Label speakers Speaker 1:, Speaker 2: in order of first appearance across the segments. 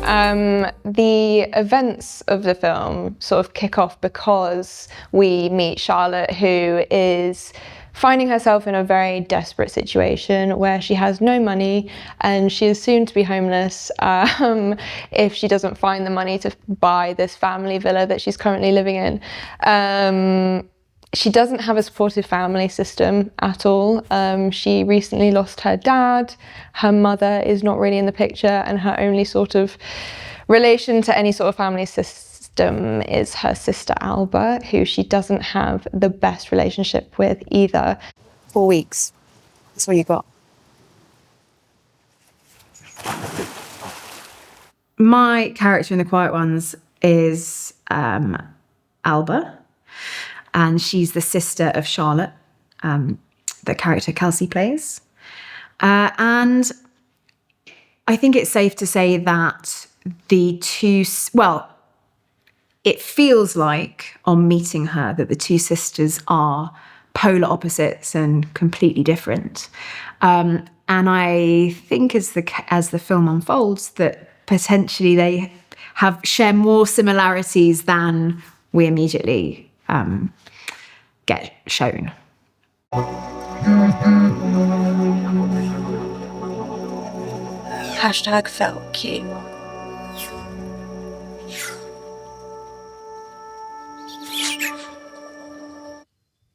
Speaker 1: The events of the film sort of kick off because we meet Charlotte, who is finding herself in a very desperate situation where she has no money and she is soon to be homeless if she doesn't find the money to buy this family villa that she's currently living in. She doesn't have a supportive family system at all. She recently lost her dad. Her mother is not really in the picture, and her only sort of relation to any sort of family system is her sister Alba, who she doesn't have the best relationship with either.
Speaker 2: 4 weeks. That's all you got.
Speaker 3: My character in The Quiet Ones is Alba. And she's the sister of Charlotte, the character Kelsey plays. And I think it's safe to say that the two, well, it feels like on meeting her that the two sisters are polar opposites and completely different. And I think as the film unfolds that potentially they share more similarities than we immediately get shown.
Speaker 2: Hashtag felt cute.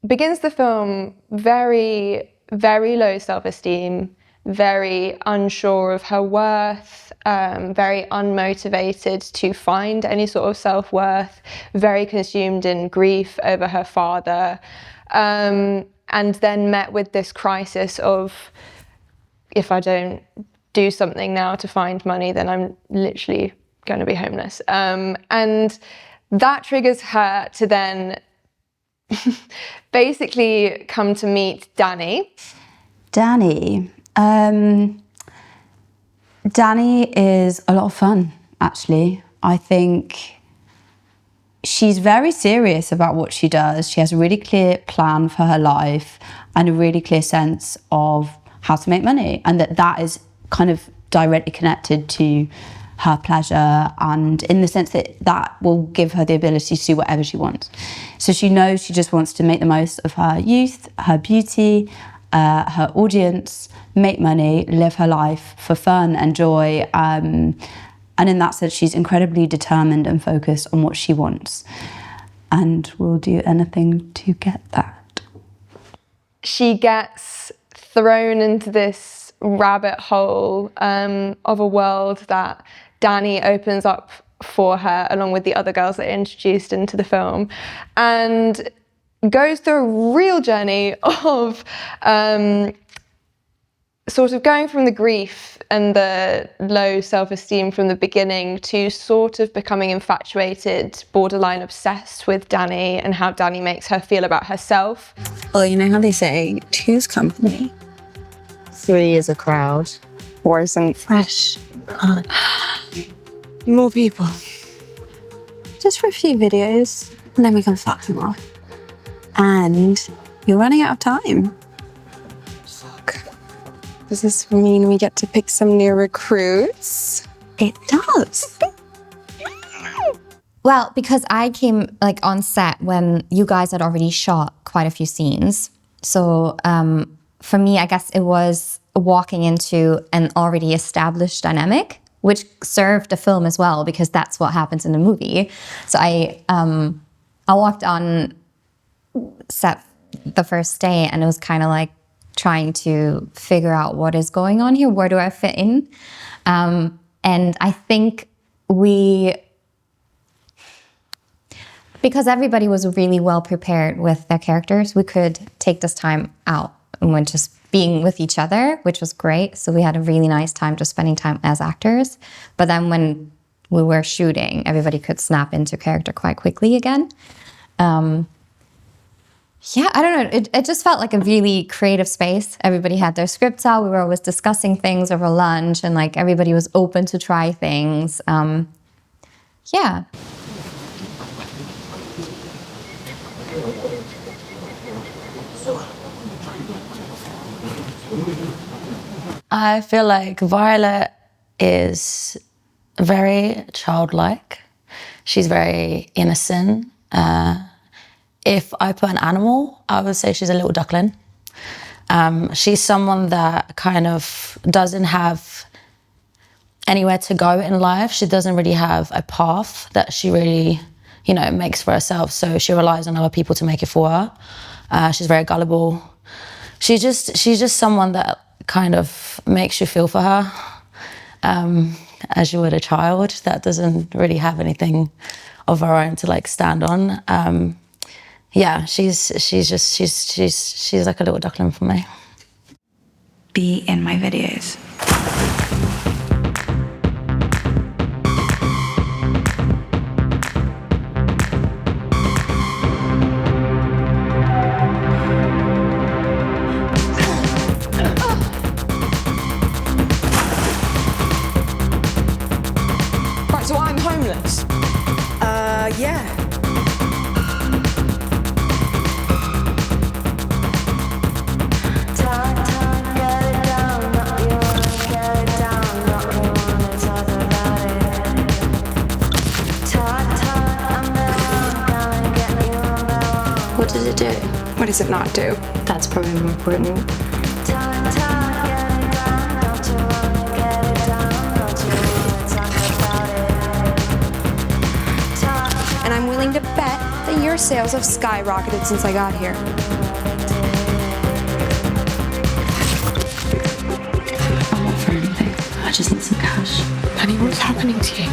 Speaker 1: Begins the film very, very low self-esteem, very unsure of her worth, very unmotivated to find any sort of self-worth, very consumed in grief over her father, and then met with this crisis of, if I don't do something now to find money, then I'm literally going to be homeless. And that triggers her to then basically come to meet Danni.
Speaker 4: Danni is a lot of fun, actually. I think she's very serious about what she does. She has a really clear plan for her life and a really clear sense of how to make money, and that is kind of directly connected to her pleasure, and in the sense that will give her the ability to do whatever she wants. So she knows she just wants to make the most of her youth, her beauty, her audience, make money, live her life for fun and joy. And in that sense, she's incredibly determined and focused on what she wants, and will do anything to get that.
Speaker 1: She gets thrown into this rabbit hole of a world that Danni opens up for her, along with the other girls that are introduced into the film, and goes through a real journey of sort of going from the grief and the low self-esteem from the beginning to sort of becoming infatuated, borderline obsessed with Danni and how Danni makes her feel about herself.
Speaker 2: Well, you know how they say, two's company, 3 is a crowd, 4 isn't fresh. More people. Just for a few videos, and then we can fuck them off. And you're running out of time. Fuck. Does this mean we get to pick some new recruits? It does.
Speaker 5: Well, because I came on set when you guys had already shot quite a few scenes. So for me, I guess it was walking into an already established dynamic, which served the film as well, because that's what happens in the movie. So I walked on set the first day, and it was kind of like trying to figure out what is going on here, where do I fit in? And I think because everybody was really well prepared with their characters, we could take this time out and went just being with each other, which was great. So we had a really nice time just spending time as actors. But then when we were shooting, everybody could snap into character quite quickly again. Yeah, I don't know. It just felt like a really creative space. Everybody had their scripts out. We were always discussing things over lunch, and everybody was open to try things. Yeah.
Speaker 2: I feel like Violet is
Speaker 6: very childlike. She's very innocent. If I put an animal, I would say she's a little duckling. She's someone that kind of doesn't have anywhere to go in life. She doesn't really have a path that she really, you know, makes for herself. So she relies on other people to make it for her. She's very gullible. She's just someone that kind of makes you feel for her, as you would a child that doesn't really have anything of her own to like stand on. Yeah, she's like a little duckling for me.
Speaker 2: Be in my videos.
Speaker 7: Right, so I'm homeless. Yeah.
Speaker 2: What does it do?
Speaker 7: What does it not do?
Speaker 2: That's probably more important.
Speaker 7: And I'm willing to bet that your sales have skyrocketed since I got here.
Speaker 2: I'm not for anything. I just need some cash.
Speaker 7: Honey, what's happening to you?